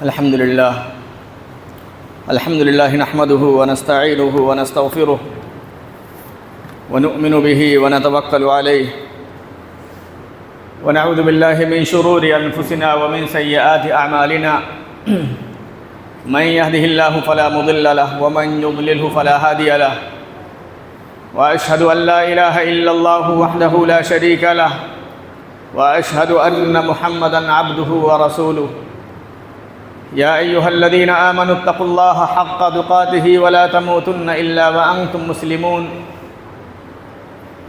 الحمد لله نحمده ونستعينه ونستغفره ونؤمن به ونتوكل عليه ونعوذ بالله من شرور أنفسنا ومن سيئات أعمالنا من يهده الله فلا مضل له ومن يضلله فلا هادي له وأشهد أن لا إله إلا الله وحده لا شريك له وأشهد أن محمدًا عبده ورسوله يا أيها الذين آمنوا اتقوا الله حق تقاته ولا تموتن إلا وأنتم مسلمون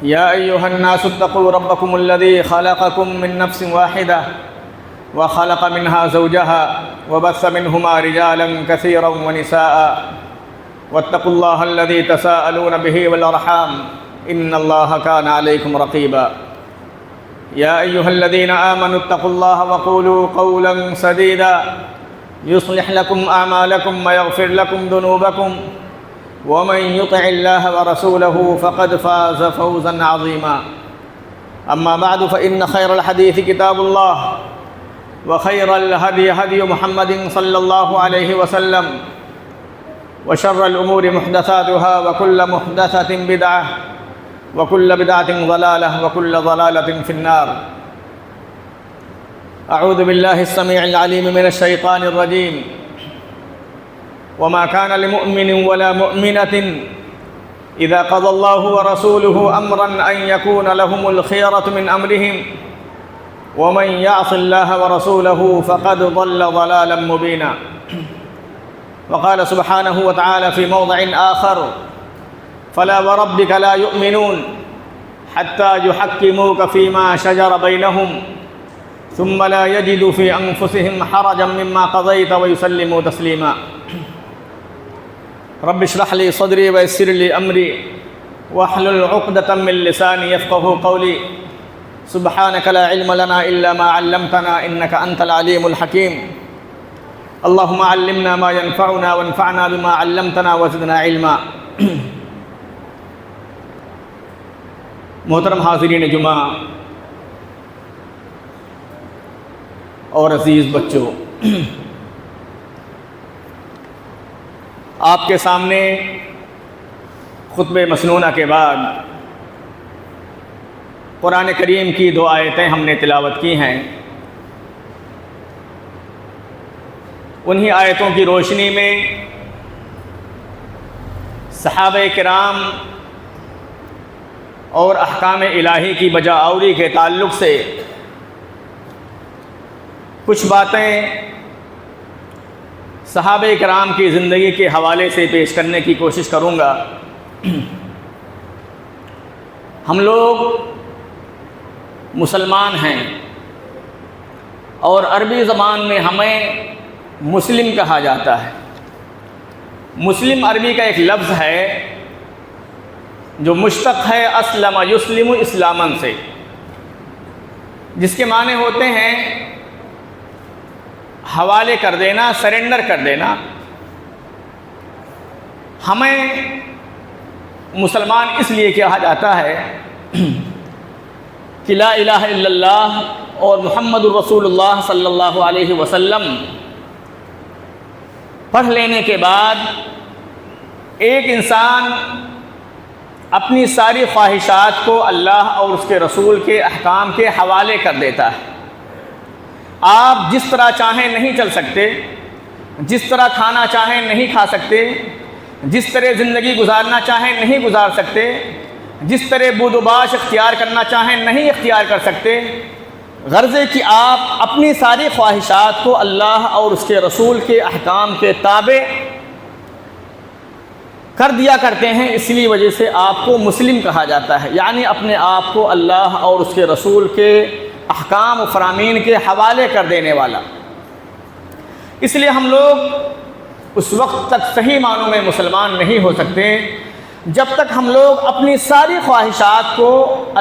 يا أيها الناس اتقوا ربكم الذي خلقكم من نفس واحدة وخلق منها زوجها وبث منهما رجالا كثيرا ونساء واتقوا الله الذي تساءلون به والأرحام إن الله كان عليكم رقيبا يا أيها الذين آمنوا اتقوا الله وقولوا قولا سديدا يصلح لكم أعمالكم ويغفر لكم ذنوبكم ومن يطع الله ورسوله فقد فاز فوزا عظيما أما بعد فإن خير الحديث كتاب الله وخير الهدي هدي محمد صلى الله عليه وسلم وشر الأمور محدثاتها وكل محدثة بدعة وكل بدعة ضلالة وكل ضلالة في النار أعوذ بالله السميع العليم من الشيطان الرجيم وما كان لمؤمن ولا مؤمنة إذا قضى الله ورسوله أمرا أن يكون لهم الخيرة من أمرهم ومن يعص الله ورسوله فقد ضل ضلالا مبينا وقال سبحانه وتعالى في موضع آخر فلا وربك لا يؤمنون حتى يحكموك فيما شجر بينهم ثم لا يجدوا في أنفسهم حرجا مما قضيت ويسلموا تسليما رب اشرح لي صدري ويسر لي أمري واحلل عقدة من لساني يفقهوا قولي سبحانك لا علم لنا إلا ما علمتنا إنك أنت العليم الحكيم اللهم علمنا ما ينفعنا وانفعنا بما علمتنا وزدنا علما محترم حاضرین جمعہ اور عزیز بچوں، آپ کے سامنے خطبہ مسنونہ کے بعد قرآن کریم کی 2 آیتیں ہم نے تلاوت کی ہیں۔ انہی آیتوں کی روشنی میں صحابہ کرام اور احکام الہی کی بجا آوری کے تعلق سے کچھ باتیں صحابہ کرام کی زندگی کے حوالے سے پیش کرنے کی کوشش کروں گا۔ ہم لوگ مسلمان ہیں اور عربی زبان میں ہمیں مسلم کہا جاتا ہے۔ مسلم عربی کا ایک لفظ ہے جو مشتق ہے اسلم یسلم اسلامن سے، جس کے معنی ہوتے ہیں حوالے کر دینا، سرنڈر کر دینا۔ ہمیں مسلمان اس لیے کہا جاتا ہے کہ لا الہ الا اللہ اور محمد الرسول اللہ صلی اللہ علیہ وسلم پڑھ لینے کے بعد ایک انسان اپنی ساری خواہشات کو اللہ اور اس کے رسول کے احکام کے حوالے کر دیتا ہے۔ آپ جس طرح چاہیں نہیں چل سکتے، جس طرح کھانا چاہیں نہیں کھا سکتے، جس طرح زندگی گزارنا چاہیں نہیں گزار سکتے، جس طرح بود و باش اختیار کرنا چاہیں نہیں اختیار کر سکتے۔ غرض ہے کہ آپ اپنی ساری خواہشات کو اللہ اور اس کے رسول کے احکام کے تابع کر دیا کرتے ہیں، اس لیے وجہ سے آپ کو مسلم کہا جاتا ہے، یعنی اپنے آپ کو اللہ اور اس کے رسول کے احکام و فرامین کے حوالے کر دینے والا۔ اس لیے ہم لوگ اس وقت تک صحیح معنوں میں مسلمان نہیں ہو سکتے جب تک ہم لوگ اپنی ساری خواہشات کو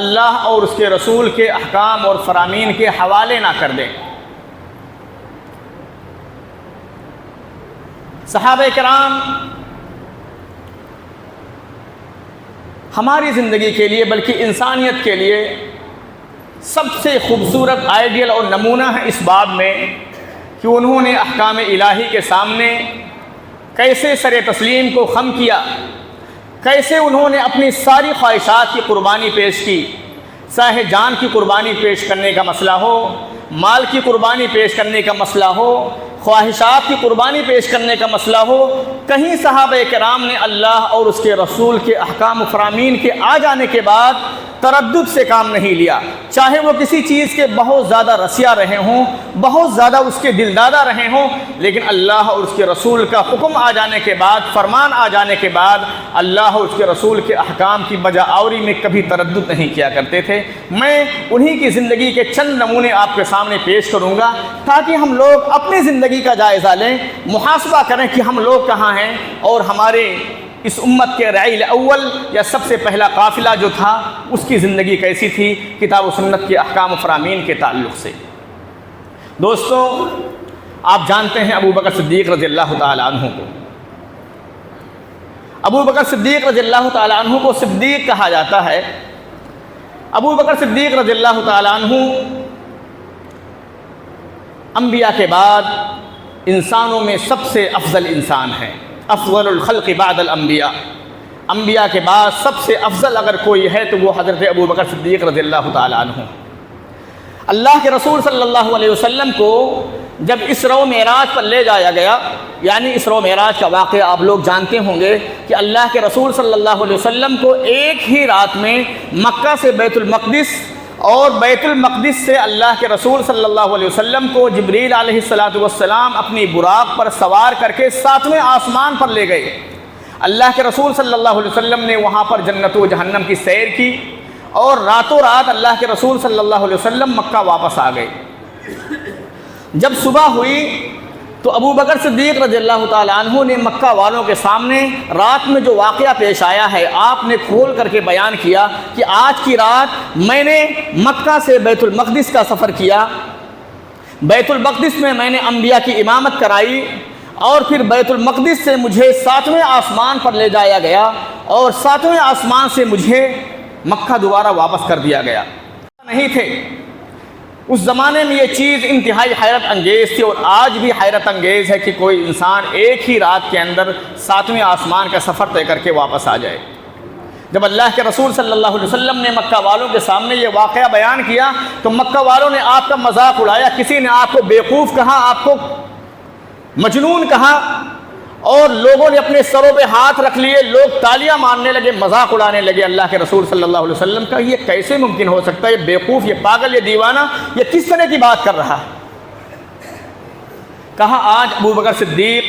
اللہ اور اس کے رسول کے احکام اور فرامین کے حوالے نہ کر دیں۔ صحابہ کرام ہماری زندگی کے لیے بلکہ انسانیت کے لیے سب سے خوبصورت آئیڈیل اور نمونہ ہے اس باب میں کہ انہوں نے احکام الہی کے سامنے کیسے سر تسلیم کو خم کیا، کیسے انہوں نے اپنی ساری خواہشات کی قربانی پیش کی، چاہے جان کی قربانی پیش کرنے کا مسئلہ ہو، مال کی قربانی پیش کرنے کا مسئلہ ہو، خواہشات کی قربانی پیش کرنے کا مسئلہ ہو۔ کہیں صحابہ کرام نے اللہ اور اس کے رسول کے احکام و فرامین کے آ جانے کے بعد تردد سے کام نہیں لیا، چاہے وہ کسی چیز کے بہت زیادہ رسیا رہے ہوں، بہت زیادہ اس کے دلدادہ رہے ہوں، لیکن اللہ اور اس کے رسول کا حکم آ جانے کے بعد، فرمان آ جانے کے بعد اللہ اور اس کے رسول کے احکام کی بجا آوری میں کبھی تردد نہیں کیا کرتے تھے۔ میں انہی کی زندگی کے چند نمونے آپ کے سامنے پیش کروں گا تاکہ ہم لوگ اپنی زندگی کا جائزہ لیں، محاسبہ کریں کہ ہم لوگ کہاں ہیں اور ہمارے اس امت کے رعیل اول یا سب سے پہلا قافلہ جو تھا اس کی زندگی کیسی تھی کتاب و سنت کے احکام و فرامین کے تعلق سے۔ دوستو، آپ جانتے ہیں ابو بکر صدیق رضی اللہ تعالی عنہ کو۔ ابو بکر صدیق رضی اللہ تعالی عنہ کو صدیق کہا جاتا ہے۔ ابو بکر صدیق رضی اللہ تعالی عنہ انبیاء کے بعد انسانوں میں سب سے افضل انسان ہیں، افضل الخلق بعد الانبیاء۔ انبیاء کے بعد سب سے افضل اگر کوئی ہے تو وہ حضرت ابو بکر صدیق رضی اللہ تعالی عنہ۔ اللہ کے رسول صلی اللہ علیہ وسلم کو جب اسراء و معراج پر لے جایا گیا، یعنی اسراء و معراج کا واقعہ آپ لوگ جانتے ہوں گے کہ اللہ کے رسول صلی اللہ علیہ وسلم کو ایک ہی رات میں مکہ سے بیت المقدس اور بیت المقدس سے اللہ کے رسول صلی اللہ علیہ وسلم کو جبریل علیہ السلام اپنی براق پر سوار کر کے 7ویں آسمان پر لے گئے۔ اللہ کے رسول صلی اللہ علیہ وسلم نے وہاں پر جنت و جہنم کی سیر کی اور راتوں رات اللہ کے رسول صلی اللہ علیہ وسلم مکہ واپس آ گئے۔ جب صبح ہوئی تو ابو بکر صدیق رضی اللہ تعالی عنہ نے مکہ والوں کے سامنے رات میں جو واقعہ پیش آیا ہے آپ نے کھول کر کے بیان کیا کہ آج کی رات میں نے مکہ سے بیت المقدس کا سفر کیا، بیت المقدس میں میں نے انبیاء کی امامت کرائی اور پھر بیت المقدس سے مجھے 7ویں آسمان پر لے جایا گیا اور 7ویں آسمان سے مجھے مکہ دوبارہ واپس کر دیا گیا۔ نہیں تھے اس زمانے میں، یہ چیز انتہائی حیرت انگیز تھی اور آج بھی حیرت انگیز ہے کہ کوئی انسان ایک ہی رات کے اندر 7ویں آسمان کا سفر طے کر کے واپس آ جائے۔ جب اللہ کے رسول صلی اللہ علیہ وسلم نے مکہ والوں کے سامنے یہ واقعہ بیان کیا تو مکہ والوں نے آپ کا مذاق اڑایا، کسی نے آپ کو بیوقوف کہا، آپ کو مجنون کہا اور لوگوں نے اپنے سروں پہ ہاتھ رکھ لیے، لوگ تالیاں مارنے لگے، مذاق اڑانے لگے اللہ کے رسول صلی اللہ علیہ وسلم کا۔ یہ کیسے ممکن ہو سکتا ہے؟ یہ بیوقوف، یہ پاگل، یہ دیوانہ، یہ کس طرح کی بات کر رہا ہے؟ کہا آج ابو بکر صدیق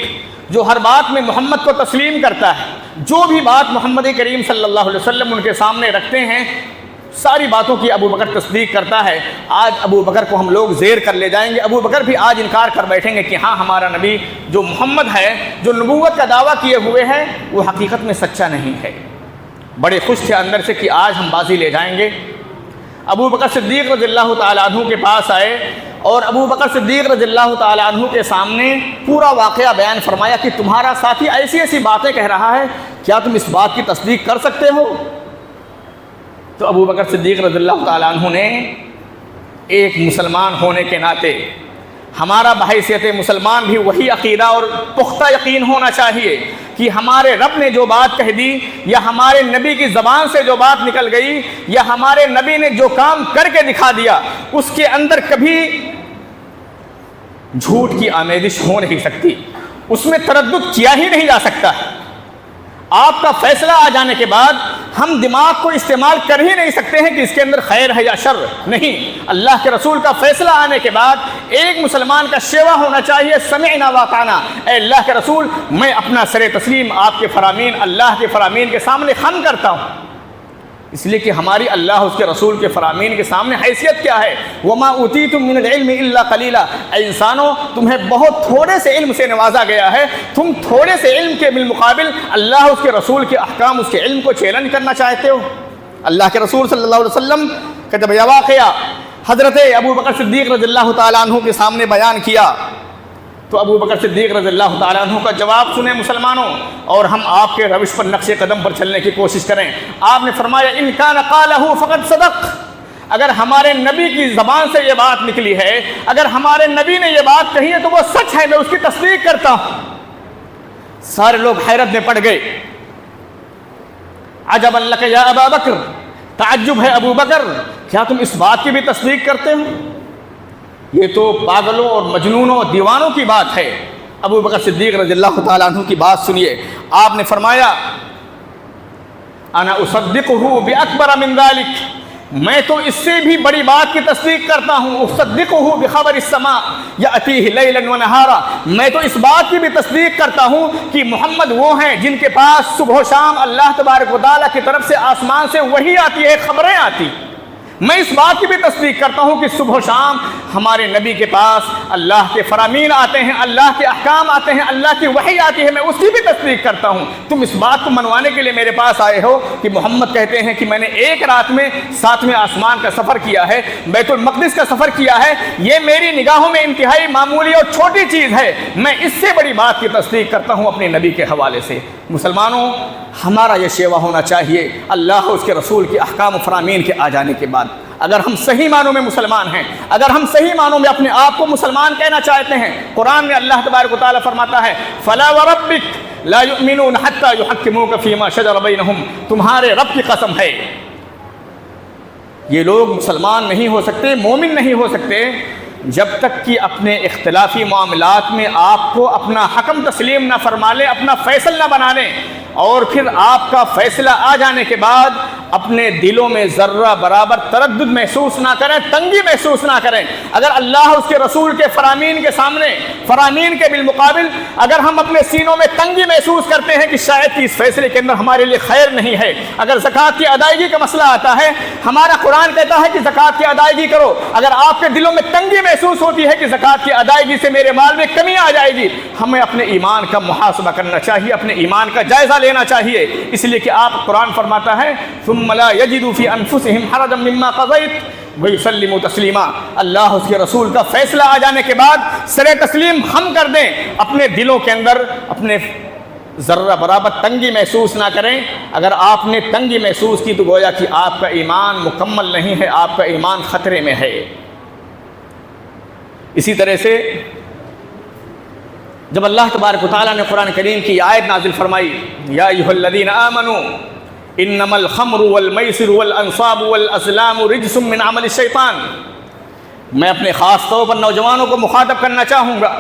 جو ہر بات میں محمد کو تسلیم کرتا ہے، جو بھی بات محمد کریم صلی اللہ علیہ وسلم ان کے سامنے رکھتے ہیں ساری باتوں کی ابو بکر تصدیق کرتا ہے۔ آج ابو بکر کو ہم لوگ زیر کر لے جائیں گے، ابو بکر بھی آج انکار کر بیٹھیں گے کہ ہاں ہمارا نبی جو محمد ہے، جو نبوت کا دعویٰ کیے ہوئے ہے، وہ حقیقت میں سچا نہیں ہے۔ بڑے خوش تھے اندر سے کہ آج ہم بازی لے جائیں گے۔ ابو بکر صدیق رضی اللہ تعالیٰ عنہ کے پاس آئے اور ابو بکر صدیق رضی اللہ تعالیٰ عنہ کے سامنے پورا واقعہ بیان فرمایا کہ تمہارا ساتھی ایسی ایسی باتیں کہہ رہا ہے، کیا تم اس بات کی تصدیق کر سکتے ہو؟ تو ابو بکر صدیق رضی اللہ تعالیٰ عنہ نے ایک مسلمان ہونے کے ناطے، ہمارا بحیثیت مسلمان بھی وہی عقیدہ اور پختہ یقین ہونا چاہیے کہ ہمارے رب نے جو بات کہہ دی یا ہمارے نبی کی زبان سے جو بات نکل گئی یا ہمارے نبی نے جو کام کر کے دکھا دیا اس کے اندر کبھی جھوٹ کی آمیزش ہو نہیں سکتی، اس میں تردد کیا ہی نہیں جا سکتا۔ آپ کا فیصلہ آ جانے کے بعد ہم دماغ کو استعمال کر ہی نہیں سکتے ہیں کہ اس کے اندر خیر ہے یا شر، نہیں۔ اللہ کے رسول کا فیصلہ آنے کے بعد ایک مسلمان کا شیوا ہونا چاہیے، سمعنا واطعنا، اے اللہ کے رسول میں اپنا سر تسلیم آپ کے فرامین، اللہ کے فرامین کے سامنے خم کرتا ہوں، اس لیے کہ ہماری اللہ اس کے رسول کے فرامین کے سامنے حیثیت کیا ہے؟ وما اوتیتم من العلم الا قلیلا، اے انسانوں تمہیں بہت تھوڑے سے علم سے نوازا گیا ہے، تم تھوڑے سے علم کے بالمقابل اللہ اس کے رسول کے احکام، اس کے علم کو چیلنج کرنا چاہتے ہو؟ اللہ کے رسول صلی اللہ علیہ وسلم کا جب یہ واقعہ حضرت ابو بکر صدیق رضی اللہ تعالیٰ عنہ کے سامنے بیان کیا تو ابو بکر صدیق رضی اللہ تعالیٰ عنہ کا جواب سنیں مسلمانوں، اور ہم آپ کے روش پر، نقش قدم پر چلنے کی کوشش کریں۔ آپ نے فرمایا ان کان قالہ فقد صدق، اگر ہمارے نبی کی زبان سے یہ بات نکلی ہے، اگر ہمارے نبی نے یہ بات کہی ہے تو وہ سچ ہے، میں اس کی تصدیق کرتا ہوں۔ سارے لوگ حیرت میں پڑ گئے۔ عجبا لک یا ابا بکر، تعجب ہے ابو بکر، کیا تم اس بات کی بھی تصدیق کرتے ہو؟ یہ تو پاگلوں اور مجنونوں اور دیوانوں کی بات ہے۔ ابو بکر صدیق رضی اللہ تعالیٰ عنہ کی بات سنیے، آپ نے فرمایا انا اصدقہ باکبر من ذلک، میں تو اس سے بھی بڑی بات کی تصدیق کرتا ہوں۔ اصدقہ بخبر السماء یأتیہ لیلا ونہارا، میں تو اس بات کی بھی تصدیق کرتا ہوں کہ محمد وہ ہیں جن کے پاس صبح و شام اللہ تبارک و تعالیٰ کی طرف سے آسمان سے وحی آتی ہے، خبریں آتی۔ میں اس بات کی بھی تصدیق کرتا ہوں کہ صبح و شام ہمارے نبی کے پاس اللہ کے فرامین آتے ہیں، اللہ کے احکام آتے ہیں، اللہ کی وحی آتی ہے، میں اس کی بھی تصدیق کرتا ہوں۔ تم اس بات کو منوانے کے لیے میرے پاس آئے ہو کہ محمد کہتے ہیں کہ میں نے ایک رات میں 7ویں آسمان کا سفر کیا ہے، بیت المقدس کا سفر کیا ہے، یہ میری نگاہوں میں انتہائی معمولی اور چھوٹی چیز ہے، میں اس سے بڑی بات کی تصدیق کرتا ہوں اپنے نبی کے حوالے سے۔ مسلمانوں، ہمارا یہ شیوا ہونا چاہیے اللہ اور اس کے رسول کے احکام و فرامین کے آ جانے کے بعد۔ اگر ہم صحیح معنوں میں مسلمان ہیں، اگر ہم صحیح معنوں میں اپنے آپ کو مسلمان کہنا چاہتے ہیں، قرآن میں اللہ تبارک و تعالیٰ فرماتا ہے فَلَا وَرَبِّكَ لَا يُؤْمِنُونَ حَتَّى يُحَكِّمُوكَ فِي مَا شَجَرَ بَيْنَهُمْ، تمہارے رب کی قسم ہے یہ لوگ مسلمان نہیں ہو سکتے، مومن نہیں ہو سکتے جب تک کہ اپنے اختلافی معاملات میں آپ کو اپنا حکم تسلیم نہ فرما لیں، اپنا فیصل نہ بنا لیں، اور پھر آپ کا فیصلہ آ جانے کے بعد اپنے دلوں میں ذرہ برابر تردد محسوس نہ کریں، تنگی محسوس نہ کریں۔ اگر اللہ اس کے رسول کے فرامین کے سامنے، فرامین کے بالمقابل اگر ہم اپنے سینوں میں تنگی محسوس کرتے ہیں کہ شاید کہ اس فیصلے کے اندر ہمارے لیے خیر نہیں ہے، اگر زکوٰۃ کی ادائیگی کا مسئلہ آتا ہے، ہمارا قرآن کہتا ہے کہ زکوٰۃ کی ادائیگی کرو، اگر آپ کے دلوں میں تنگی محسوس ہوتی ہے کہ زکوٰۃ کی ادائیگی سے میرے مال میں کمی آ جائے گی، ہمیں اپنے ایمان کا محاسبہ کرنا چاہیے، اپنے ایمان کا جائزہ لینا چاہیے، اس لیے کہ آپ قرآن فرماتا ہے ثم لا يجدوا في انفسهم حرجا مما قضيت ويسلموا تسلیما، اللہ اس کے رسول کا فیصلہ آ جانے کے بعد سر تسلیم ہم کر دیں، اپنے دلوں کے اندر اپنے ذرہ برابر تنگی محسوس نہ کریں۔ اگر آپ نے تنگی محسوس کی تو گویا کہ آپ کا ایمان مکمل نہیں ہے، آپ کا ایمان خطرے میں ہے۔ اسی طرح سے جب اللہ تبارک و تعالیٰ نے قرآن کریم کی آیت نازل فرمائی یا ایھا الذین آمنوا انما الخمر والمیسر والانصاب والازلام رجس من عمل الشیطان، میں اپنے خاص طور پر نوجوانوں کو مخاطب کرنا چاہوں گا۔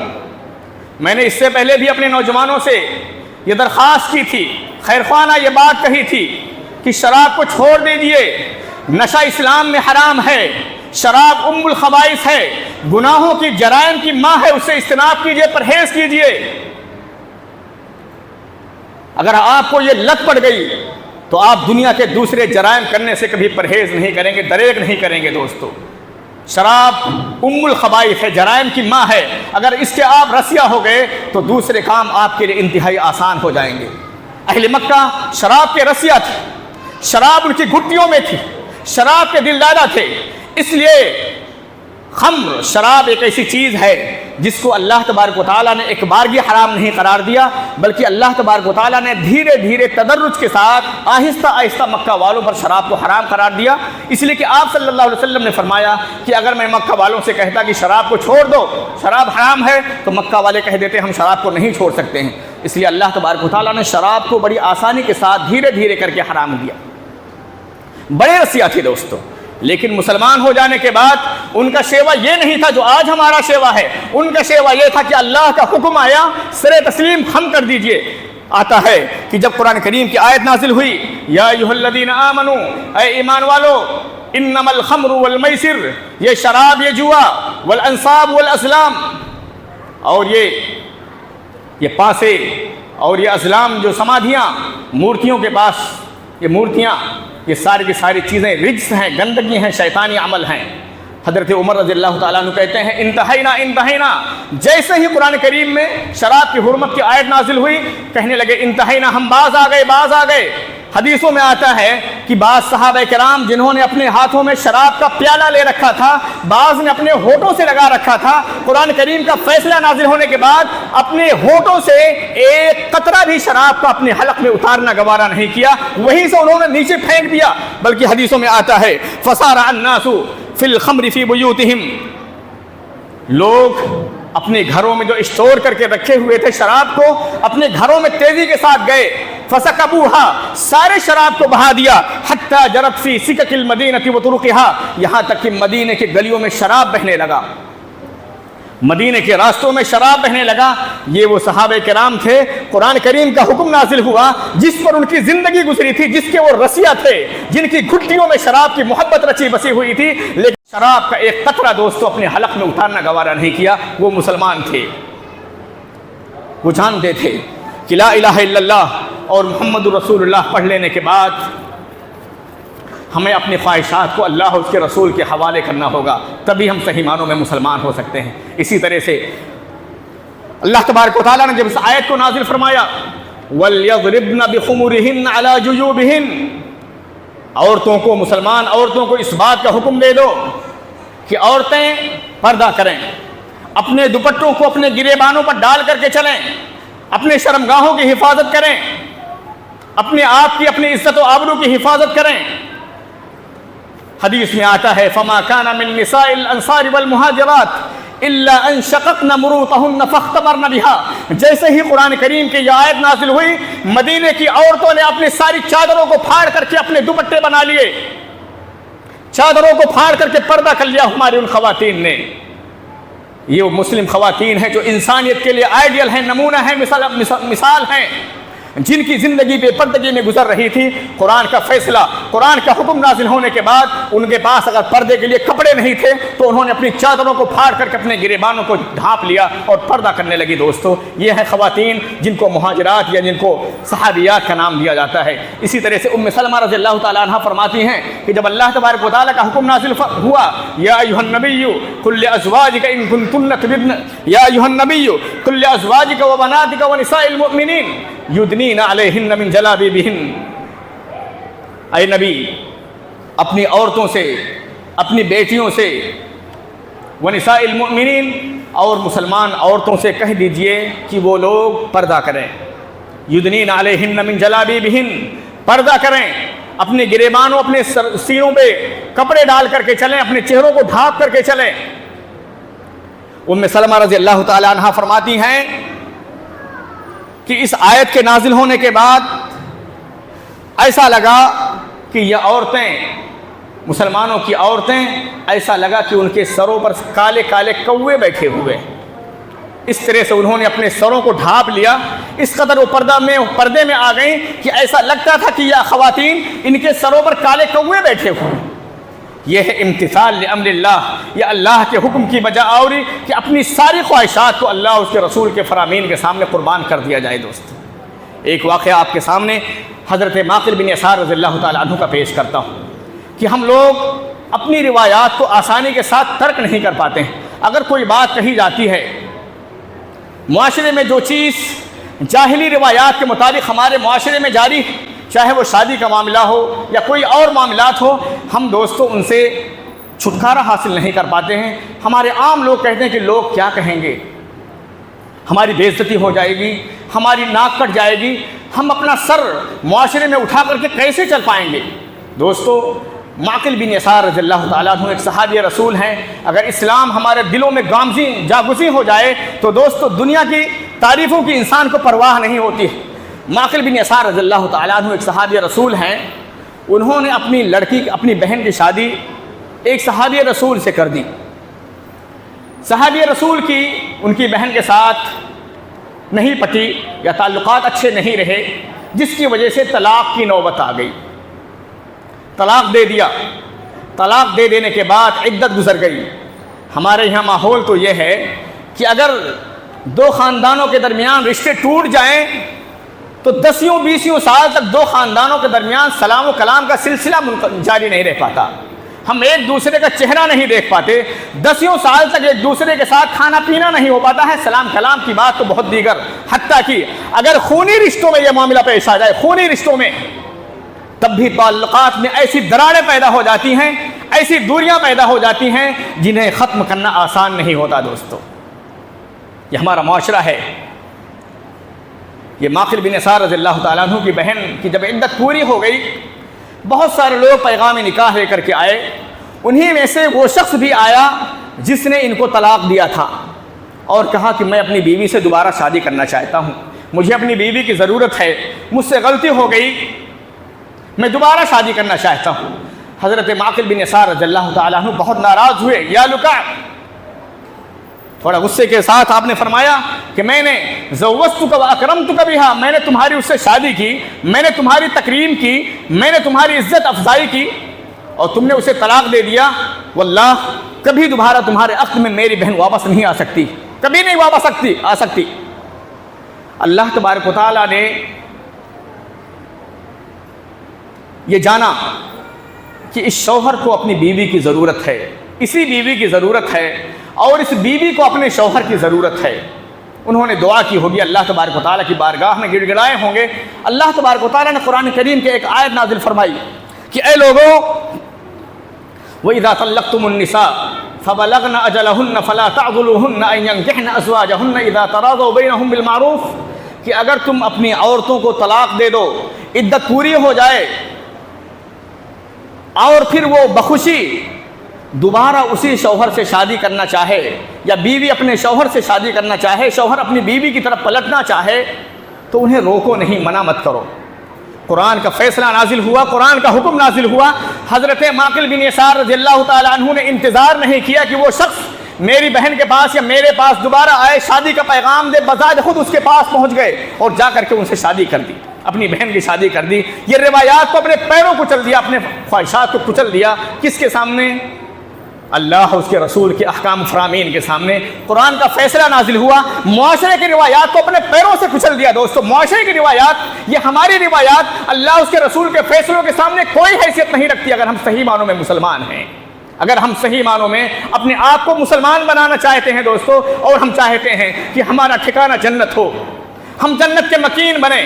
میں نے اس سے پہلے بھی اپنے نوجوانوں سے یہ درخواست کی تھی، خیرخواہ یہ بات کہی تھی کہ شراب کو چھوڑ دیجئے، نشہ اسلام میں حرام ہے، شراب ام الخبائث ہے، گناہوں کی جرائم کی ماں ہے، اس سے اجتناب کیجئے، پرہیز کیجئے۔ اگر آپ کو یہ لت پڑ گئی تو آپ دنیا کے دوسرے جرائم کرنے سے کبھی پرہیز نہیں کریں گے، دریغ نہیں کریں گے۔ دوستو، شراب ام الخبائث ہے، جرائم کی ماں ہے، اگر اس کے آپ رسیا ہو گئے تو دوسرے کام آپ کے لیے انتہائی آسان ہو جائیں گے۔ اہل مکہ شراب کے رسیا تھے، شراب ان کی گھٹیوں میں تھی، شراب کے دلدادہ تھے، اس لیے خمر، شراب ایک ایسی چیز ہے جس کو اللہ تبارک و تعالیٰ نے ایک بارگی حرام نہیں قرار دیا، بلکہ اللہ تبارک و تعالیٰ نے دھیرے دھیرے تدرج کے ساتھ آہستہ آہستہ مکہ والوں پر شراب کو حرام قرار دیا۔ اس لیے کہ آپ صلی اللہ علیہ وسلم نے فرمایا کہ اگر میں مکہ والوں سے کہتا کہ شراب کو چھوڑ دو، شراب حرام ہے، تو مکہ والے کہہ دیتے ہم شراب کو نہیں چھوڑ سکتے ہیں۔ اس لیے اللہ تبارک و تعالیٰ نے شراب کو بڑی آسانی کے ساتھ دھیرے دھیرے کر کے حرام دیا۔ بڑے رسیا تھے دوستو، لیکن مسلمان ہو جانے کے بعد ان کا شیوا یہ نہیں تھا جو آج ہمارا شیوا ہے، ان کا شیوا یہ تھا کہ اللہ کا حکم آیا سر تسلیم ہم کر دیجئے۔ آتا ہے کہ جب قرآن کریم کی آیت نازل ہوئی یا ایھا الذین آمنوا، اے ایمان والو، انما الخمر والمیسر، یہ شراب، یہ جوا، والانصاب والازلام، اور یہ پاسے اور یہ ازلام جو سمادھیاں، مورتیوں کے پاس یہ مورتیاں، یہ ساری کی ساری چیزیں رجس ہیں، گندگی ہیں، شیطانی عمل ہیں۔ حضرت عمر رضی اللہ تعالیٰ عنہ کہتے ہیں انتہینا، جیسے ہی قرآن کریم میں شراب کی حرمت کی آیت نازل ہوئی، کہنے لگے انتہینا، ہم باز آ گئے۔ حدیثوں میں آتا ہے کہ بعض صحابہ کرام جنہوں نے اپنے ہاتھوں میں شراب کا پیالہ لے رکھا تھا، بعض نے اپنے ہونٹوں سے لگا رکھا تھا، قرآن کریم کا فیصلہ نازل ہونے کے بعد اپنے ہونٹوں سے ایک قطرہ بھی شراب کا اپنے حلق میں اتارنا گوارا نہیں کیا، وہیں سے انہوں نے نیچے پھینک دیا۔ بلکہ حدیثوں میں آتا ہے فَصَارَ النَّاسُ فِي الْخَمْرِ فِي بُيُوتِهِمْ، لوگ اپنے گھروں میں جو اسٹور کر کے رکھے ہوئے تھے شراب کو، اپنے گھروں میں تیزی کے ساتھ گئے، فَسَكَبُوهَا، سارے شراب کو بہا دیا، حَتَّى جَرَتْ فِي سِكَكِ الْمَدِينَةِ وَطُرُقِهَا، یہاں تک کہ مدینے کی گلیوں میں شراب بہنے لگا، مدینے کے راستوں میں شراب بہنے لگا۔ یہ وہ صحابہ کرام تھے، قرآن کریم کا حکم نازل ہوا جس پر ان کی زندگی گزری تھی، جس کے وہ رسیا تھے، جن کی گھٹیوں میں شراب کی محبت رچی بسی ہوئی تھی، لیکن شراب کا ایک قطرہ دوستو اپنے حلق میں اتارنا گوارا نہیں کیا۔ وہ مسلمان تھے، وہ جانتے تھے کہ لا الہ الا اللہ اور محمد رسول اللہ پڑھ لینے کے بعد ہمیں اپنی خواہشات کو اللہ اور اس کے رسول کے حوالے کرنا ہوگا، تبھی ہم صحیح معنوں میں مسلمان ہو سکتے ہیں۔ اسی طرح سے اللہ تبارک و تعالیٰ نے جب اس آیت کو نازل فرمایا وَلْيَضْرِبْنَ بِخُمُرِهِنَّ عَلَى جُيُوبِهِنَّ، عورتوں کو، مسلمان عورتوں کو اس بات کا حکم دے دو کہ عورتیں پردہ کریں، اپنے دوپٹوں کو اپنے گریبانوں پر ڈال کر کے چلیں، اپنے شرمگاہوں کی حفاظت کریں، اپنے آپ کی، اپنی عزت و آبرو کی حفاظت کریں۔ حدیث میں آتا ہے فما كان من نساء الانصار والمہاجرات الا ان شققن مروطهن فاختمرن بها، جیسے ہی قرآن کریم کی یہ آیت نازل ہوئی، مدینے کی عورتوں نے اپنی ساری چادروں کو پھاڑ کر کے اپنے دوپٹے بنا لیے، چادروں کو پھاڑ کر کے پردہ کر لیا ہماری ان خواتین نے۔ یہ وہ مسلم خواتین ہیں جو انسانیت کے لیے آئیڈیل ہیں، نمونہ ہیں، مثال ہیں، جن کی زندگی بے پردگی میں گزر رہی تھی۔ قرآن کا فیصلہ، قرآن کا حکم نازل ہونے کے بعد ان کے پاس اگر پردے کے لیے کپڑے نہیں تھے تو انہوں نے اپنی چادروں کو پھاڑ کر کے اپنے گریبانوں کو ڈھانپ لیا اور پردہ کرنے لگی۔ دوستو یہ ہیں خواتین جن کو مہاجرات یا جن کو صحابیات کا نام دیا جاتا ہے۔ اسی طرح سے ام سلمہ رضی اللہ تعالیٰ عنہ فرماتی ہیں کہ جب اللہ تبارک و تعالیٰ کا حکم نازل ہوا یا ایھا النبی قل لازواجک ان کنتن تردن، یا ایھا النبی قل لازواجک وبناتک ونساء المؤمنین یدنین علیہن من جلابیبہن، اے نبی اپنی عورتوں سے، اپنی بیٹیوں سے، ونساء المؤمنین اور مسلمان عورتوں سے کہہ دیجئے کہ وہ لوگ پردہ کریں، یدنین علیہن من جلابیبہن، پردہ کریں، اپنے گریبانوں، اپنے سینوں پہ کپڑے ڈال کر کے چلیں، اپنے چہروں کو ڈھانپ کر کے چلیں۔ ام سلمہ رضی اللہ تعالی عنہ فرماتی ہیں کہ اس آیت کے نازل ہونے کے بعد ایسا لگا کہ یہ عورتیں، مسلمانوں کی عورتیں، ایسا لگا کہ ان کے سروں پر کالے کالے کوے بیٹھے ہوئے، اس طرح سے انہوں نے اپنے سروں کو ڈھانپ لیا، اس قدر وہ پردے میں آ گئیں کہ ایسا لگتا تھا کہ یہ خواتین ان کے سروں پر کالے کوے بیٹھے ہوئے۔ یہ ہے امتثال لامر اللہ، یہ اللہ کے حکم کی بجا آوری کہ اپنی ساری خواہشات کو اللہ اور اس کے رسول کے فرامین کے سامنے قربان کر دیا جائے۔ دوست ایک واقعہ آپ کے سامنے حضرت معقل بن یسار رضی اللہ تعالیٰ عنہ کا پیش کرتا ہوں کہ ہم لوگ اپنی روایات کو آسانی کے ساتھ ترک نہیں کر پاتے ہیں۔ اگر کوئی بات کہی جاتی ہے، معاشرے میں جو چیز جاہلی روایات کے مطابق ہمارے معاشرے میں جاری، چاہے وہ شادی کا معاملہ ہو یا کوئی اور معاملات ہو، ہم دوستوں ان سے چھٹکارا حاصل نہیں کر پاتے ہیں۔ ہمارے عام لوگ کہتے ہیں کہ لوگ کیا کہیں گے، ہماری بے عزتی ہو جائے گی، ہماری ناک کٹ جائے گی، ہم اپنا سر معاشرے میں اٹھا کر کے کیسے چل پائیں گے۔ دوستو معقل بن یسار رضی اللہ تعالیٰ عنہ ایک صحابی رسول ہیں۔ اگر اسلام ہمارے دلوں میں جاگزی ہو جائے تو دوستو دنیا کی تعریفوں کی انسان کو پرواہ نہیں ہوتی۔ معقل بن یسار رضی اللہ تعالیٰ عنہ ایک صحابی رسول ہیں، انہوں نے اپنی لڑکی، اپنی بہن کی شادی ایک صحابی رسول سے کر دی۔ صحابی رسول کی ان کی بہن کے ساتھ نہیں پٹی یا تعلقات اچھے نہیں رہے، جس کی وجہ سے طلاق کی نوبت آ گئی، طلاق دے دیا۔ طلاق دے دینے کے بعد عدت گزر گئی۔ ہمارے یہاں ماحول تو یہ ہے کہ اگر دو خاندانوں کے درمیان رشتے ٹوٹ جائیں تو 10-20 سال تک دو خاندانوں کے درمیان سلام و کلام کا سلسلہ جاری نہیں رہ پاتا، ہم ایک دوسرے کا چہرہ نہیں دیکھ پاتے، 10 سال تک ایک دوسرے کے ساتھ کھانا پینا نہیں ہو پاتا ہے، سلام کلام کی بات تو بہت دیگر۔ حتیٰ کہ اگر خونی رشتوں میں یہ معاملہ پیش آ جائے، خونی رشتوں میں تب بھی تعلقات میں ایسی دراڑیں پیدا ہو جاتی ہیں، ایسی دوریاں پیدا ہو جاتی ہیں جنہیں ختم کرنا آسان نہیں ہوتا دوستو۔ یہ ہمارا معاشرہ ہے۔ یہ ماقل بن یسار رضی اللہ تعالیٰ عنہ کی بہن کی جب عدت پوری ہو گئی، بہت سارے لوگ پیغام نکاح لے کر کے آئے، انہی میں سے وہ شخص بھی آیا جس نے ان کو طلاق دیا تھا اور کہا کہ میں اپنی بیوی سے دوبارہ شادی کرنا چاہتا ہوں، مجھے اپنی بیوی کی ضرورت ہے، مجھ سے غلطی ہو گئی، میں دوبارہ شادی کرنا چاہتا ہوں۔ حضرت ماقل بن یسار رضی اللہ تعالیٰ عنہ بہت ناراض ہوئے، یا لکع، تھوڑا غصے کے ساتھ آپ نے فرمایا کہ میں نے زوجتک و اکرمتک بہا، میں نے تمہاری اس سے شادی کی، میں نے تمہاری تکریم کی، میں نے تمہاری عزت افزائی کی اور تم نے اسے طلاق دے دیا، واللہ کبھی دوبارہ تمہارے عقد میں میری بہن واپس نہیں آ سکتی، کبھی نہیں واپس آ سکتی۔ اللہ تبارک و تعالیٰ نے یہ جانا کہ اس شوہر کو اپنی بیوی کی ضرورت ہے، اسی بیوی کی ضرورت ہے اور اس بیوی کو اپنے شوہر کی ضرورت ہے۔ انہوں نے دعا کی ہوگی، اللہ تبارک و تعالیٰ کی بارگاہ میں گڑ گڑائے ہوں گے۔ اللہ تبارک و تعالیٰ نے قرآن کریم کے ایک آیت نازل فرمائی کہ اے لوگو، وَإِذَا طَلَّقْتُمُ النِّسَاءَ فَبَلَغْنَ أَجَلَهُنَّ فَلَا تَعْضُلُوهُنَّ أَن يَنكِحْنَ أَزْوَاجَهُنَّ إِذَا تَرَاضَوْا بَيْنَهُم بِالْمَعْرُوفِ، کہ اگر تم اپنی عورتوں کو طلاق دے دو، عدت پوری ہو جائے اور پھر وہ بخوشی دوبارہ اسی شوہر سے شادی کرنا چاہے یا بیوی اپنے شوہر سے شادی کرنا چاہے، شوہر اپنی بیوی کی طرف پلٹنا چاہے تو انہیں روکو نہیں، منع مت کرو۔ قرآن کا فیصلہ نازل ہوا، قرآن کا حکم نازل ہوا۔ حضرت ماقل بن یسار رضی اللہ تعالیٰ عنہ نے انتظار نہیں کیا کہ وہ شخص میری بہن کے پاس یا میرے پاس دوبارہ آئے، شادی کا پیغام دے، بذات خود اس کے پاس پہنچ گئے اور جا کر کے ان سے شادی کر دی، اپنی بہن کی شادی کر دی۔ یہ روایات کو اپنے پیروں کو کچل دیا، اپنے خواہشات کو کچل دیا، کس کے سامنے؟ اللہ اس کے رسول کے احکام فرامین کے سامنے۔ قرآن کا فیصلہ نازل ہوا، معاشرے کی روایات کو اپنے پیروں سے کچل دیا۔ دوستو، معاشرے کی روایات، یہ ہماری روایات اللہ اس کے رسول کے فیصلوں کے سامنے کوئی حیثیت نہیں رکھتی اگر ہم صحیح معنوں میں مسلمان ہیں، اگر ہم صحیح معنوں میں اپنے آپ کو مسلمان بنانا چاہتے ہیں دوستو، اور ہم چاہتے ہیں کہ ہمارا ٹھکانہ جنت ہو، ہم جنت کے مکین بنیں،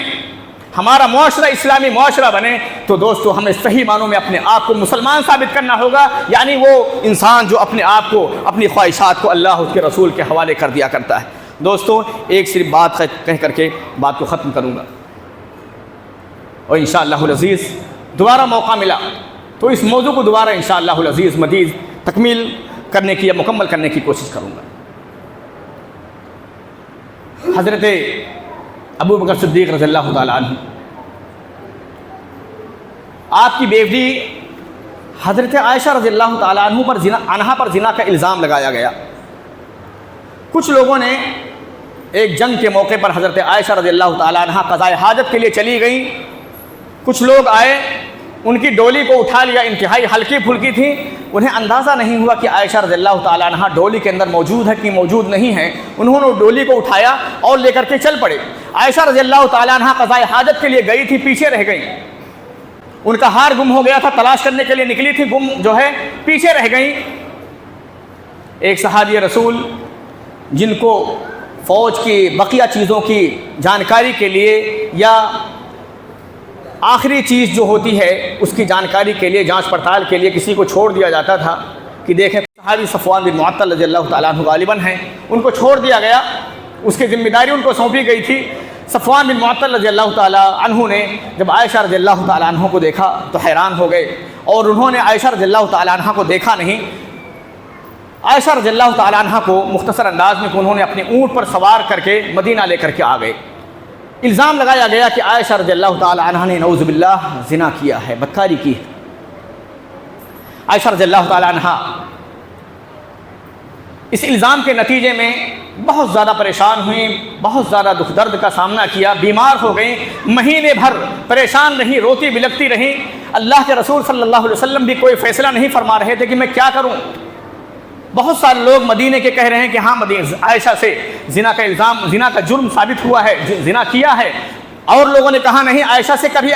ہمارا معاشرہ اسلامی معاشرہ بنے، تو دوستو ہمیں صحیح معنوں میں اپنے آپ کو مسلمان ثابت کرنا ہوگا، یعنی وہ انسان جو اپنے آپ کو، اپنی خواہشات کو اللہ اس کے رسول کے حوالے کر دیا کرتا ہے۔ دوستو، ایک صرف بات کہہ کر کے بات کو ختم کروں گا، اور انشاءاللہ العزیز دوبارہ موقع ملا تو اس موضوع کو دوبارہ انشاءاللہ العزیز مزید تکمیل کرنے کی یا مکمل کرنے کی کوشش کروں گا۔ حضرت ابو بکر صدیق رضی اللہ تعالیٰ عنہ، آپ کی بیوی حضرت عائشہ رضی اللہ تعالیٰ عنہ پر زنا کا الزام لگایا گیا۔ کچھ لوگوں نے ایک جنگ کے موقع پر حضرت عائشہ رضی اللہ تعالیٰ عنہ قضاء حاجت کے لیے چلی گئیں، کچھ لوگ آئے، ان کی ڈولی کو اٹھا لیا، انتہائی ہلکی پھلکی تھی، انہیں اندازہ نہیں ہوا کہ عائشہ رضی اللہ تعالیٰ عنہ ڈولی کے اندر موجود ہے کہ موجود نہیں ہے۔ انہوں نے ڈولی کو اٹھایا اور لے کر کے چل پڑے۔ عائشہ رضی اللہ تعالیٰ عنہ قضاء حاجت کے لیے گئی تھی، پیچھے رہ گئیں، ان کا ہار گم ہو گیا تھا، تلاش کرنے کے لیے نکلی تھی، گم جو ہے پیچھے رہ گئیں۔ ایک صحابی رسول جن کو فوج کی بقیہ چیزوں کی جانکاری کے لیے یا آخری چیز جو ہوتی ہے اس کی جانکاری کے لیے، جانچ پڑتال کے لیے کسی کو چھوڑ دیا جاتا تھا کہ دیکھیں صحابی صفوان بن معطل رضی اللہ تعالیٰ عنہ غالباً ہیں، ان کو چھوڑ دیا گیا، اس کی ذمہ داری ان کو سونپی گئی تھی۔ صفوان بن معطل رضی اللہ تعالیٰ عنہ نے جب عائشہ رضی اللہ تعالیٰ عنہ کو دیکھا تو حیران ہو گئے، اور انہوں نے عائشہ رضی اللہ تعالیٰ عنہ کو دیکھا نہیں، عائشہ رضی اللہ تعالیٰ عنہ کو مختصر انداز میں انہوں نے اپنے اونٹ پر سوار کر کے مدینہ لے کر کے آ گئے۔ الزام لگایا گیا کہ عائشہ رضی اللہ تعالیٰ عنہ نے نعوذ باللہ زنا کیا ہے، بدکاری کی ہے۔ عائشہ رضی اللہ تعالیٰ عنہ اس الزام کے نتیجے میں بہت زیادہ پریشان ہوئیں، بہت زیادہ دکھ درد کا سامنا کیا، بیمار ہو گئیں، مہینے بھر پریشان رہیں، روتی بلکتی رہیں۔ اللہ کے رسول صلی اللہ علیہ وسلم بھی کوئی فیصلہ نہیں فرما رہے تھے کہ میں کیا کروں۔ بہت سارے لوگ مدینے کے کہہ رہے ہیں کہ ہاں عائشہ سے زنا کا الزام، زنا کا جرم ثابت ہوا ہے، زنا کیا ہے، اور لوگوں نے کہا نہیں، عائشہ سے کبھی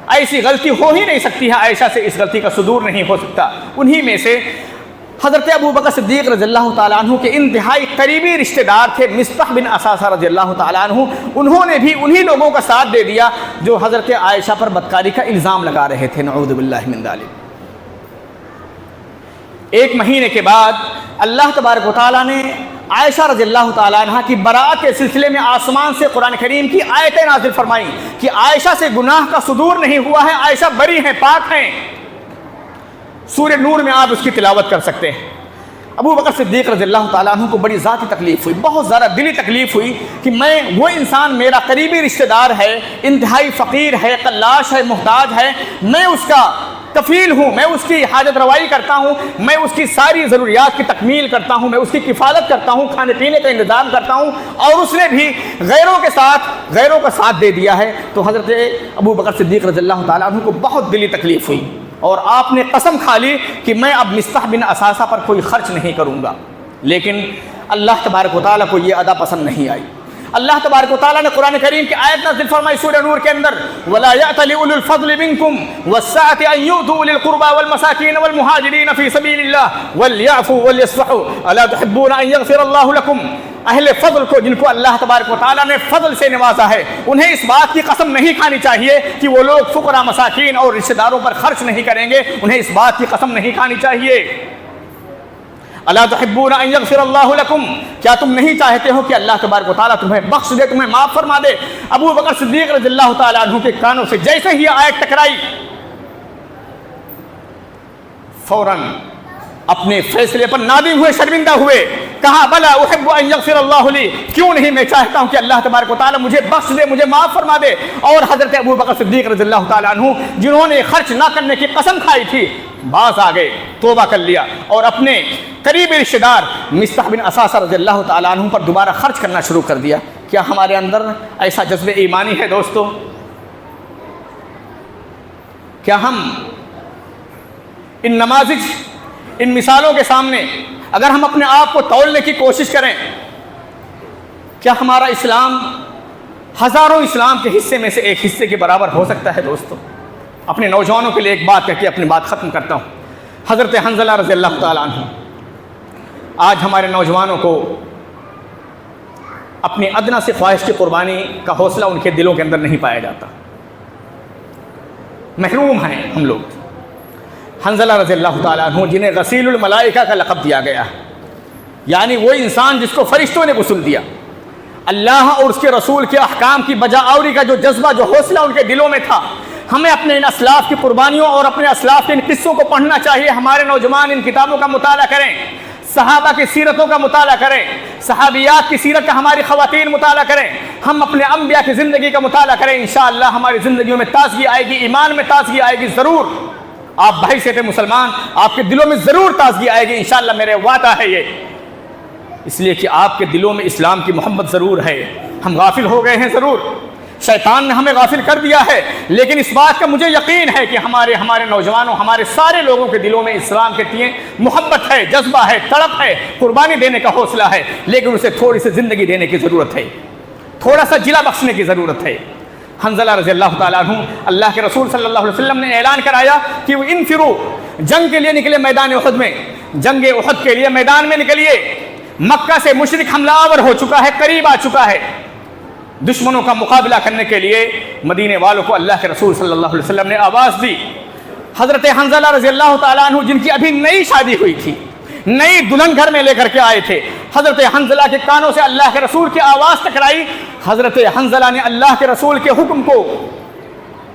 ایسی غلطی ہو ہی نہیں سکتی ہے، عائشہ سے اس غلطی کا صدور نہیں ہو سکتا۔ انہی میں سے حضرت ابو بکر صدیق رضی اللہ تعالیٰ عنہ کے انتہائی قریبی رشتہ دار تھے مصطح بن اساسہ رضی اللہ تعالیٰ عنہ، انہوں نے بھی انہی لوگوں کا ساتھ دے دیا جو حضرت عائشہ پر بدکاری کا الزام لگا رہے تھے، نعوذ باللہ من ذالک۔ ایک مہینے کے بعد اللہ تبارک و تعالیٰ نے عائشہ رضی اللہ تعالیٰ عنہ کی براءت کے سلسلے میں آسمان سے قرآن کریم کی آیتیں نازل فرمائیں کہ عائشہ سے گناہ کا صدور نہیں ہوا ہے، عائشہ بری ہیں، پاک ہیں۔ سورہ نور میں آپ اس کی تلاوت کر سکتے ہیں۔ ابو بکر صدیق رضی اللہ تعالیٰ عنہ کو بڑی ذاتی تکلیف ہوئی، بہت زیادہ دلی تکلیف ہوئی کہ میں وہ انسان، میرا قریبی رشتہ دار ہے، انتہائی فقیر ہے، قلاش ہے، محتاج ہے، میں اس کا کفیل ہوں، میں اس کی حاجت روائی کرتا ہوں، میں اس کی ساری ضروریات کی تکمیل کرتا ہوں، میں اس کی کفالت کرتا ہوں، کھانے پینے کا انتظام کرتا ہوں، اور اس نے بھی غیروں کا ساتھ دے دیا ہے۔ تو حضرت ابو بکر صدیق رضی اللہ تعالیٰ عنہ کو بہت دلی تکلیف ہوئی، اور آپ نے قسم کھا لی کہ میں اب مصطح بن اساسہ پر کوئی خرچ نہیں کروں گا۔ لیکن اللہ تبارک و تعالیٰ کو یہ ادا پسند نہیں آئی۔ اللہ تبارک و تعالیٰ نے قرآن کریم کی آیت نازل فرمائی سورہ نور کے اندر، وَلَا يَأْتَلِ أُولُو الْفَضْلِ مِنْكُمْ وَالسَّعَةِ أَنْ يُؤْتُوا أُولِي الْقُرْبَى وَالْمَسَاكِينَ وَالْمُهَاجِرِينَ فِي سَبِيلِ اللَّهِ وَلْيَعْفُوا وَلْيَصْفَحُوا أَلَا تُحِبُّونَ أَنْ يَغْفِرَ اللَّهُ لَكُمْ۔ اہل فضل کو، جن کو اللہ تبارک و تعالیٰ نے فضل سے نوازا ہے، انہیں اس بات کی قسم نہیں کھانی چاہیے کہ وہ لوگ فقراء، مساکین اور رشتہ داروں پر خرچ نہیں کریں گے، انہیں اس بات کی قسم نہیں کھانی چاہیے۔ الا تحبون ان یغفر اللہ لکم، کیا تم نہیں چاہتے ہو کہ اللہ تبارک و تعالیٰ تمہیں بخش دے، تمہیں معاف فرما دے؟ ابو بکر صدیق رضی اللہ تعالیٰ عنہ کے کانوں سے جیسے ہی آیت ٹکرائی، فوراً اپنے فیصلے پر نادم ہوئے، شرمندہ ہوئے، کہا بلا احب ان یغفر اللہ لی، کیوں نہیں میں چاہتا ہوں کہ اللہ تبارک و تعالیٰ مجھے بخش دے، مجھے معاف فرما دے۔ اور حضرت ابو بکر صدیق رضی اللہ تعالیٰ عنہ جنہوں نے خرچ نہ کرنے کی قسم کھائی تھی، باز آ گئے، توبہ کر لیا، اور اپنے قریبی رشتہ دار مصطح بن اساسہ رضی اللہ تعالیٰ عنہ پر دوبارہ خرچ کرنا شروع کر دیا۔ کیا ہمارے اندر ایسا جذبہ ایمانی ہے دوستو؟ کیا ہم ان نماذج، ان مثالوں کے سامنے اگر ہم اپنے آپ کو تولنے کی کوشش کریں، کیا ہمارا اسلام ہزاروں اسلام کے حصے میں سے ایک حصے کے برابر ہو سکتا ہے؟ دوستو، اپنے نوجوانوں کے لیے ایک بات کہہ کے اپنی بات ختم کرتا ہوں۔ حضرت حنظلہ رضی اللہ تعالیٰ عنہ، آج ہمارے نوجوانوں کو اپنی ادنا سے خواہش کی قربانی کا حوصلہ ان کے دلوں کے اندر نہیں پایا جاتا، محروم ہیں ہم لوگ۔ حنظلہ رضی اللہ تعالیٰ عنہ جنہیں غسیل الملائکہ کا لقب دیا گیا، یعنی وہ انسان جس کو فرشتوں نے غسل دیا، اللہ اور اس کے رسول کے احکام کی بجا آوری کا جو جذبہ، جو حوصلہ ان کے دلوں میں تھا، ہمیں اپنے ان اسلاف کی قربانیوں اور اپنے اسلاف کے ان قصوں کو پڑھنا چاہیے۔ ہمارے نوجوان ان کتابوں کا مطالعہ کریں، صحابہ کی سیرتوں کا مطالعہ کریں، صحابیات کی سیرت کا ہماری خواتین مطالعہ کریں، ہم اپنے انبیاء کی زندگی کا مطالعہ کریں، انشاءاللہ ہماری زندگیوں میں تازگی آئے گی، ایمان میں تازگی آئے گی۔ ضرور آپ بھائی سے تھے مسلمان، آپ کے دلوں میں ضرور تازگی آئے گی، انشاءاللہ میرے وعدہ ہے یہ، اس لیے کہ آپ کے دلوں میں اسلام کی محبت ضرور ہے۔ ہم غافل ہو گئے ہیں ضرور، شیطان نے ہمیں غافل کر دیا ہے، لیکن اس بات کا مجھے یقین ہے کہ ہمارے نوجوانوں، ہمارے سارے لوگوں کے دلوں میں اسلام کے تئیں محبت ہے، جذبہ ہے، تڑپ ہے، قربانی دینے کا حوصلہ ہے، لیکن اسے تھوڑی سی زندگی دینے کی ضرورت ہے، تھوڑا سا جلا بخشنے کی ضرورت ہے۔ حنظلہ رضی اللہ تعالیٰ عنہ، اللہ کے رسول صلی اللہ علیہ وسلم نے اعلان کرایا کہ وہ انفرو، جنگ کے لیے نکلے میدان احد میں، جنگ احد کے لیے میدان میں نکلیے۔ مکہ سے مشرک حملہ آور ہو چکا ہے، قریب آ چکا ہے، دشمنوں کا مقابلہ کرنے کے لیے مدینے والوں کو اللہ کے رسول صلی اللہ علیہ وسلم نے آواز دی۔ حضرت حنظلہ رضی اللہ تعالیٰ عنہ جن کی ابھی نئی شادی ہوئی تھی، نئی دلہن گھر میں لے کر کے آئے تھے، حضرت حنظلہ کے کانوں سے اللہ کے رسول کی آواز ٹکرائی۔ حضرت حنظلہ نے اللہ کے رسول کے حکم کو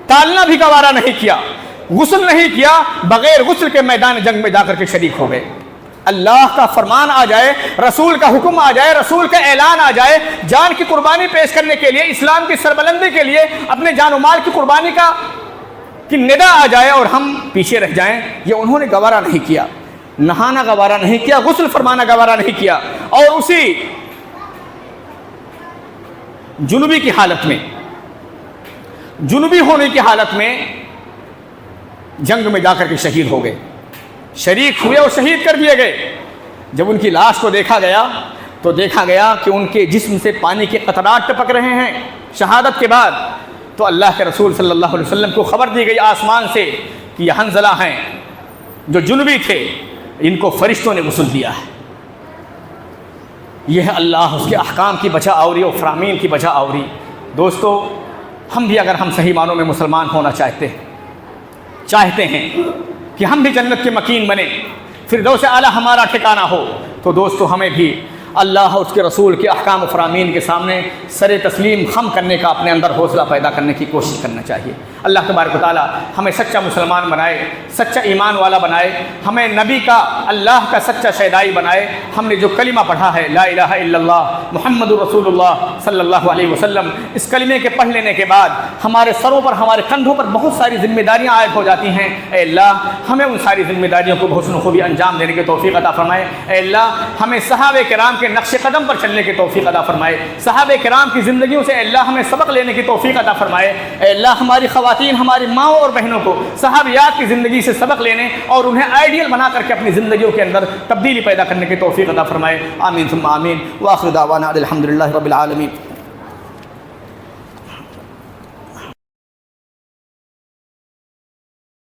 ٹالنا بھی گوارا نہیں کیا، غسل نہیں کیا، بغیر غسل کے میدان جنگ میں جا کر کے شریک ہو گئے۔ اللہ کا فرمان آ جائے، رسول کا حکم آ جائے، رسول کا اعلان آ جائے، جان کی قربانی پیش کرنے کے لیے، اسلام کی سربلندی کے لیے اپنے جان و مال کی قربانی کی ندا آ جائے اور ہم پیچھے رہ جائیں، یہ انہوں نے گوارا نہیں کیا۔ نہانا گوارا نہیں کیا، غسل فرمانا گوارا نہیں کیا، اور اسی جنوبی کی حالت میں، جنوبی ہونے کی حالت میں جنگ میں جا کر کے شہید ہو گئے، شریک ہوئے اور شہید کر دیے گئے۔ جب ان کی لاش کو دیکھا گیا تو دیکھا گیا کہ ان کے جسم سے پانی کے قطرات ٹپک رہے ہیں شہادت کے بعد۔ تو اللہ کے رسول صلی اللہ علیہ وسلم کو خبر دی گئی آسمان سے کہ یہ حنظلہ ہیں جو جنوبی تھے، ان کو فرشتوں نے غسل دیا ہے۔ یہ ہے اللہ اس کے احکام کی بجا آوری اور فرامین کی بجا آوری۔ دوستو، ہم بھی اگر ہم صحیح معنوں میں مسلمان ہونا چاہتے ہیں کہ ہم بھی جنت کے مکین بنیں، فردوس اعلیٰ ہمارا ٹھکانہ ہو، تو دوستو ہمیں بھی اللہ اور اس کے رسول کے احکام و فرامین کے سامنے سر تسلیم خم کرنے کا اپنے اندر حوصلہ پیدا کرنے کی کوشش کرنا چاہیے۔ اللہ تبارک و تعالیٰ ہمیں سچا مسلمان بنائے، سچا ایمان والا بنائے، ہمیں نبی کا، اللہ کا سچا شہدائی بنائے۔ ہم نے جو کلمہ پڑھا ہے لا الہ الا اللہ محمد رسول اللہ صلی اللہ علیہ وسلم، اس کلمے کے پڑھ لینے کے بعد ہمارے سروں پر، ہمارے کندھوں پر بہت ساری ذمہ داریاں عائد ہو جاتی ہیں۔ اے اللہ ہمیں ان ساری ذمہ داریوں کو بحسن خوبی انجام دینے کی توفیق عطا فرمائے۔ اے اللہ ہمیں صحابہ کرام کے نقش قدم پر چلنے کی توفیق عطا فرمائے۔ صحابہ کرام کی زندگیوں سے اے اللہ ہمیں سبق لینے کی توفیق عطا فرمائے۔ اے اللہ ہماری خواتین، ہماری ماؤں اور بہنوں کو صحابیات کی زندگی سے سبق لینے اور انہیں آئیڈیل بنا کر کے اپنی زندگیوں کے اندر تبدیلی پیدا کرنے کی توفیق عطا فرمائے۔ آمین ثم آمین۔ وآخر دعوانا الحمدللہ رب العالمین۔